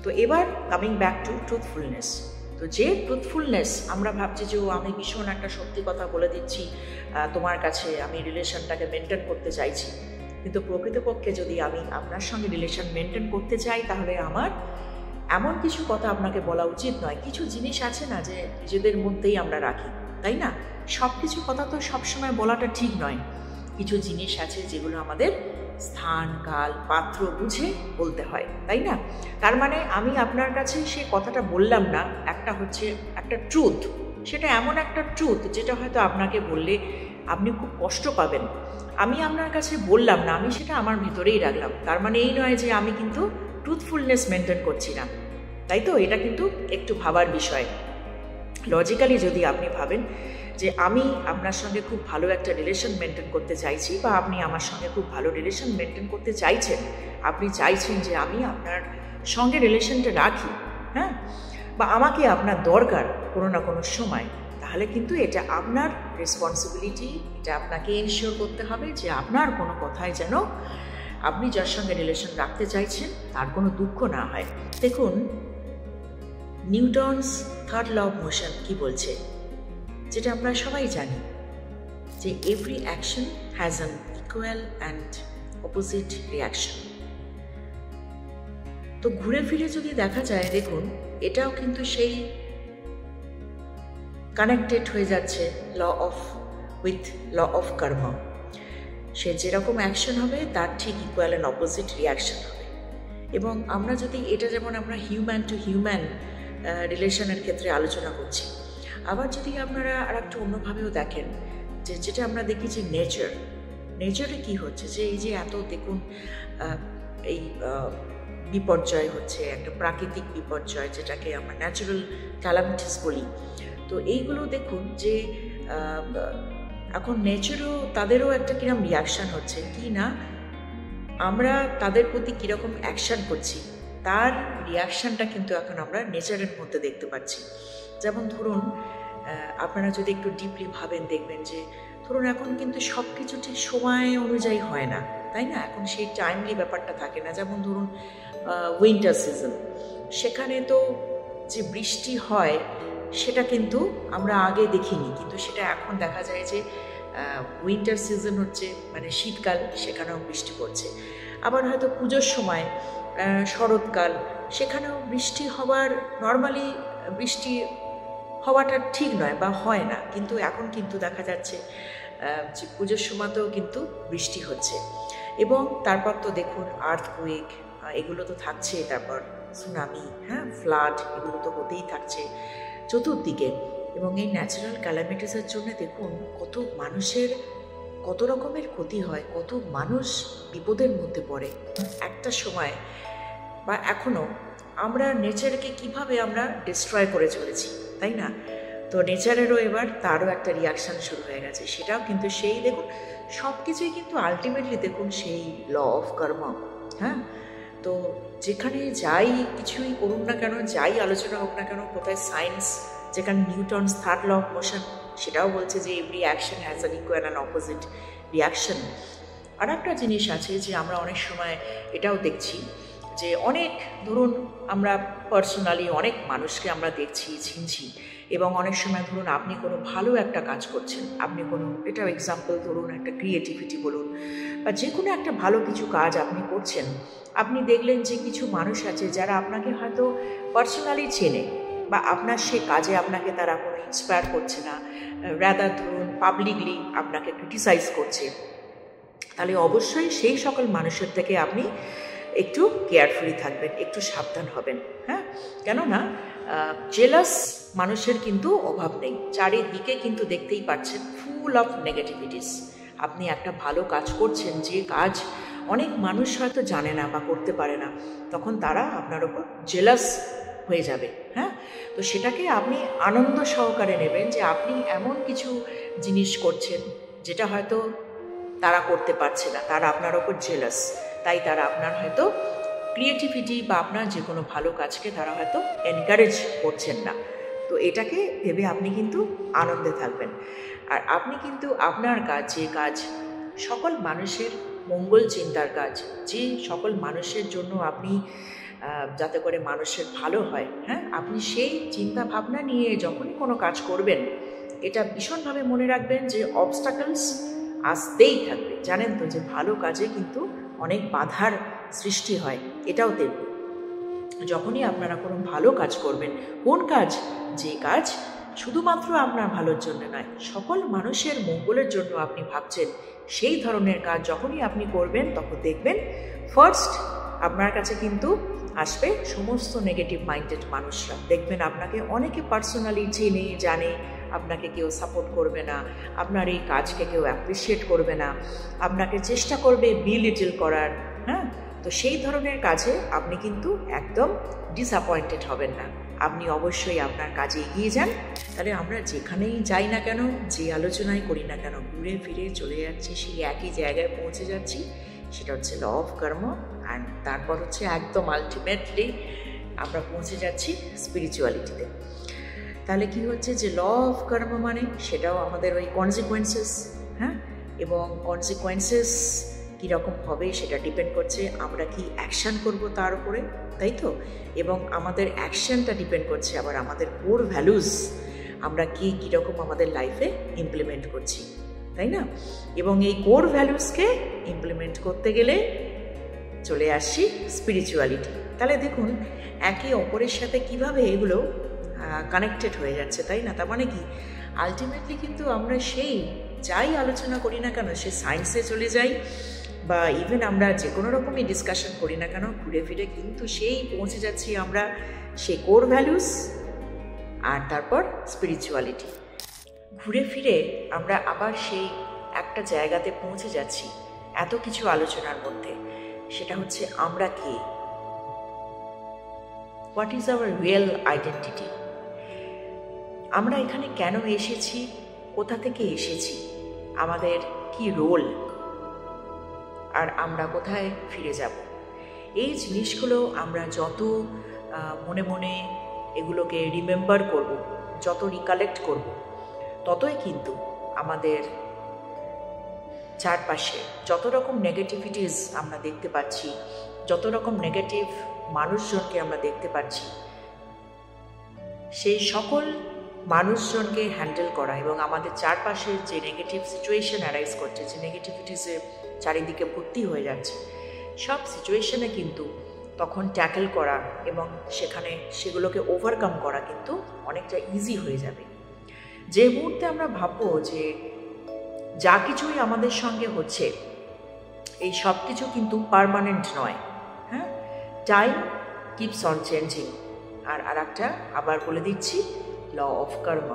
তো এবার coming back to truthfulness. তো যে ট্রুথফুলনেস, আমরা ভাবছি যে আমি ভীষণ একটা সত্যি কথা বলে দিচ্ছি তোমার কাছে, আমি রিলেশনটাকে মেনটেন করতে চাইছি, কিন্তু প্রকৃতপক্ষে যদি আমি আপনার সঙ্গে রিলেশন মেনটেন করতে চাই তাহলে আমার এমন কিছু কথা আপনাকে বলা উচিত নয়। কিছু জিনিস আছে না যে নিজেদের মধ্যেই আমরা রাখি, তাই না? সব কিছু কথা তো সবসময় বলাটা ঠিক নয়। কিছু জিনিস আছে যেগুলো আমাদের স্থান, কাল, পাত্র বুঝে বলতে হয়, তাই না? তার মানে আমি আপনার কাছে সে কথাটা বললাম না, একটা হচ্ছে একটা ট্রুথ, সেটা এমন একটা ট্রুথ যেটা হয়তো আপনাকে বললে আপনি খুব কষ্ট পাবেন। আমি আপনার কাছে বললাম না, আমি সেটা আমার ভিতরেই রাখলাম। তার মানে এই নয় যে আমি কিন্তু ট্রুথফুলনেস মেনটেন করছি না, তাই তো? এটা কিন্তু একটু ভাবার বিষয়। লজিক্যালি যদি আপনি ভাবেন যে আমি আপনার সঙ্গে খুব ভালো একটা রিলেশন মেনটেন করতে চাইছি, বা আপনি আমার সঙ্গে খুব ভালো রিলেশন মেনটেন করতে চাইছেন, আপনি চাইছেন যে আমি আপনার সঙ্গে রিলেশনটা রাখি, হ্যাঁ, বা আমাকে আপনার দরকার কোনো না কোনো সময়, তাহলে কিন্তু এটা আপনার রেসপন্সিবিলিটি। এটা আপনাকে এনশিওর করতে হবে যে আপনার কোনো কথায় যেন আপনি যার সঙ্গে রিলেশন রাখতে চাইছেন তার কোনো দুঃখ না হয়। দেখুন, Newton's third law of motion কি বলছে, যেটা আমরা সবাই জানি, যে every action has an equal and opposite reaction. তো ঘুরে ফিরে যদি দেখা যায়, দেখুন এটাও কিন্তু সেই কানেক্টেড হয়ে যাচ্ছে উইথ ল অফ কর্ম। সে যেরকম অ্যাকশন হবে তার ঠিক ইকুয়াল অ্যান্ড অপোজিট রিয়াকশন হবে। এবং আমরা যদি এটা, যেমন আমরা হিউম্যান টু হিউম্যান রিলেশনের ক্ষেত্রে আলোচনা করছি, আবার যদি আপনারা আর একটু অন্যভাবেও দেখেন, যে যেটা আমরা দেখি যে নেচারে কি হচ্ছে, যে এই যে এত দেখুন এই বিপর্যয় হচ্ছে, একটা প্রাকৃতিক বিপর্যয় যেটাকে আমরা ন্যাচারাল ক্যালামিটিস বলি। তো এইগুলো দেখুন যে এখন নেচারও, তাদেরও একটা কিরকম রিয়াকশান হচ্ছে, কি না আমরা তাদের প্রতি কীরকম অ্যাকশান করছি তার রিয়াকশানটা কিন্তু এখন আমরা নেচারের মধ্যে দেখতে পাচ্ছি। যেমন ধরুন, আপনারা যদি একটু ডিপলি ভাবেন, দেখবেন যে ধরুন এখন কিন্তু সব কিছু ঠিক সময় অনুযায়ী হয় না, তাই না? এখন সেই টাইমলি ব্যাপারটা থাকে না। যেমন ধরুন উইন্টার সিজন, সেখানে তো যে বৃষ্টি হয় সেটা কিন্তু আমরা আগে দেখিনি, কিন্তু সেটা এখন দেখা যায় যে উইন্টার সিজন হচ্ছে, মানে শীতকাল, সেখানেও বৃষ্টি পড়ছে। আবার হয়তো পুজোর সময় শরৎকাল, সেখানেও বৃষ্টি হওয়ার, নর্মালি বৃষ্টি হওয়াটা ঠিক নয় বা হয় না, কিন্তু এখন কিন্তু দেখা যাচ্ছে যে পুজোর সময়তেও কিন্তু বৃষ্টি হচ্ছে। এবং তারপর তো দেখুন আর্থকুয়েক, এগুলো তো থাকছে, তারপর সুনামি, হ্যাঁ, ফ্লাড, এগুলো তো হতেই থাকছে চতুর্দিকে। এবং এই ন্যাচারাল ক্যালামিটিসের জন্য দেখুন কত রকমের ক্ষতি হয়, কত মানুষ বিপদের মধ্যে পড়ে। একটা সময় বা এখনও আমরা নেচারকে কিভাবে আমরা ডিস্ট্রয় করে চলেছি, তাই না? তো নেচারেরও এবার তারও একটা রিয়াকশান শুরু হয়ে গেছে। সেটাও কিন্তু সেই দেখুন, সব কিছুই কিন্তু আলটিমেটলি দেখুন সেই ল অফ কর্ম। হ্যাঁ, তো যেখানে যাই কিছুই করুন না কেন, যাই আলোচনা হোক না কেন, কোথায় সায়েন্স, যেখানে Newton's third law of motion সেটাও বলছে যে every action has an equal and opposite reaction. আর একটা জিনিস আছে যে আমরা অনেক সময় এটাও দেখছি যে অনেক, ধরুন আমরা পার্সোনালি অনেক মানুষকে আমরা দেখছি, চিনছি, এবং অনেক সময় ধরুন আপনি কোনো ভালো একটা কাজ করছেন, আপনি কোনো, এটাও এক্সাম্পল ধরুন একটা ক্রিয়েটিভিটি বলুন, বা যে কোনো একটা ভালো কিছু কাজ আপনি করছেন, আপনি দেখলেন যে কিছু মানুষ আছে যারা আপনাকে হয়তো পার্সোনালি চেনে, বা আপনার সে কাজে আপনাকে তারা কোনো ইন্সপায়ার করছে না, রাদার ধরুন পাবলিকলি আপনাকে ক্রিটিসাইজ করছে, তাহলে অবশ্যই সেই সকল মানুষের থেকে আপনি একটু কেয়ারফুলি থাকবেন, একটু সাবধান হবেন। হ্যাঁ, কেননা জেলাস মানুষের কিন্তু অভাব নেই, চারিদিকে কিন্তু দেখতেই পাচ্ছেন ফুল অফ নেগেটিভিটিস। আপনি একটা ভালো কাজ করছেন, যে কাজ অনেক মানুষ হয়তো জানে না বা করতে পারে না, তখন তারা আপনার ওপর জেলাস হয়ে যাবে। হ্যাঁ, তো সেটাকে আপনি আনন্দ সহকারে নেবেন যে আপনি এমন কিছু জিনিস করছেন যেটা হয়তো তারা করতে পারছে না, তারা আপনার ওপর জেলাস, তাই তারা আপনার হয়তো ক্রিয়েটিভিটি বা আপনার যে কোনো ভালো কাজকে তারা হয়তো এনকারেজ করছেন না। তো এটাকে ভেবে আপনি কিন্তু আনন্দে থাকবেন। আর আপনি কিন্তু আপনার কাজ, যে কাজ সকল মানুষের মঙ্গল চিন্তার কাজ, যে সকল মানুষের জন্য আপনি যাতে করে মানুষের ভালো হয়। হ্যাঁ, আপনি সেই চিন্তা ভাবনা নিয়ে যখনই কোনো কাজ করবেন, এটা ভীষণভাবে মনে রাখবেন যে অবস্টাকলস আসতেই থাকবে। জানেন তো যে ভালো কাজে কিন্তু অনেক বাধার সৃষ্টি হয়, এটাও দেখব। যখনই আপনারা কোনো ভালো কাজ করবেন, কোন কাজ? যে কাজ শুধুমাত্র আপনার ভালোর জন্য নয়, সকল মানুষের মঙ্গলের জন্য আপনি ভাবছেন, সেই ধরনের কাজ যখনই আপনি করবেন, তখন দেখবেন ফার্স্ট আপনার কাছে কিন্তু আসবে সমস্ত নেগেটিভ মাইন্ডেড মানুষরা। দেখবেন আপনাকে অনেকে পার্সোনালি চেনে জানে, আপনাকে কেউ সাপোর্ট করবে না, আপনার এই কাজকে কেউ অ্যাপ্রিসিয়েট করবে না, আপনাকে চেষ্টা করবে বিলিটল করার। হ্যাঁ, তো সেই ধরনের কাজে আপনি কিন্তু একদম ডিসঅ্যাপয়েন্টেড হবেন না, আপনি অবশ্যই আপনার কাজে এগিয়ে যান। তাহলে আমরা যেখানেই যাই না কেন, যে আলোচনাই করি না কেন, ঘুরে ফিরে চলে যাচ্ছি সেই একই জায়গায় পৌঁছে যাচ্ছি, সেটা হচ্ছে ল অফ কর্ম। অ্যান্ড তারপর হচ্ছে একদম আলটিমেটলি আমরা পৌঁছে যাচ্ছি স্পিরিচুয়ালিটিতে। তাহলে কি হচ্ছে যে ল অফ কর্ম মানে সেটাও আমাদের ওই কনসিকোয়েন্সেস। হ্যাঁ, এবং কনসিকোয়েন্সেস কীরকম হবে সেটা ডিপেন্ড করছে আমরা কি অ্যাকশান করব তার উপরে, তাই তো? এবং আমাদের অ্যাকশানটা ডিপেন্ড করছে আবার আমাদের কোর ভ্যালুস, আমরা কীরকম আমাদের লাইফে ইমপ্লিমেন্ট করছি, তাই না? এবং এই কোর ভ্যালুসকে ইমপ্লিমেন্ট করতে গেলে চলে আসছি স্পিরিচুয়ালিটি। তাহলে দেখুন একে অপরের সাথে কিভাবে এগুলো কানেক্টেড হয়ে যাচ্ছে, তাই না? তার মানে কি আলটিমেটলি কিন্তু আমরা সেই যাই আলোচনা করি না কেন, সে সায়েন্সে চলে যাই বা ইভেন আমরা যে কোনো রকমই ডিসকাশন করি না কেন, ঘুরে ফিরে কিন্তু সেই পৌঁছে যাচ্ছি আমরা সেই কোর ভ্যালুস আর তারপর স্পিরিচুয়ালিটি। ঘুরে ফিরে আমরা আবার সেই একটা জায়গাতে পৌঁছে যাচ্ছি এত কিছু আলোচনার মধ্যে, সেটা হচ্ছে আমরা কে, what is our real identity, আমরা এখানে কেন এসেছি, কোথা থেকে এসেছি, আমাদের কি রোল, আর আমরা কোথায় ফিরে যাব। এই জিনিসগুলো আমরা যত মনে মনে এগুলোকে রিমেম্বার করব, যত রিকালেক্ট করব, ততই কিন্তু আমাদের চারপাশে যত রকম নেগেটিভিটিস আমরা দেখতে পাচ্ছি, যত রকম নেগেটিভ মানুষজনকে আমরা দেখতে পাচ্ছি, সেই সকল মানুষজনকে হ্যান্ডেল করা এবং আমাদের চারপাশের যে নেগেটিভ সিচুয়েশন অ্যারাইজ করছে, যে নেগেটিভিটিসে চারিদিকে ভর্তি হয়ে যাচ্ছে, সব সিচুয়েশনে কিন্তু তখন ট্যাকেল করা এবং সেখানে সেগুলোকে ওভারকাম করা কিন্তু অনেকটা ইজি হয়ে যাবে। যে মুহূর্তে আমরা ভাববো যে যা কিছুই আমাদের সঙ্গে হচ্ছে এই সব কিছু কিন্তু পার্মানেন্ট নয়, হ্যাঁ, টাইম কিপস অন চেঞ্জিং। আর একটা আবার বলে দিচ্ছি ল অফ কর্ম।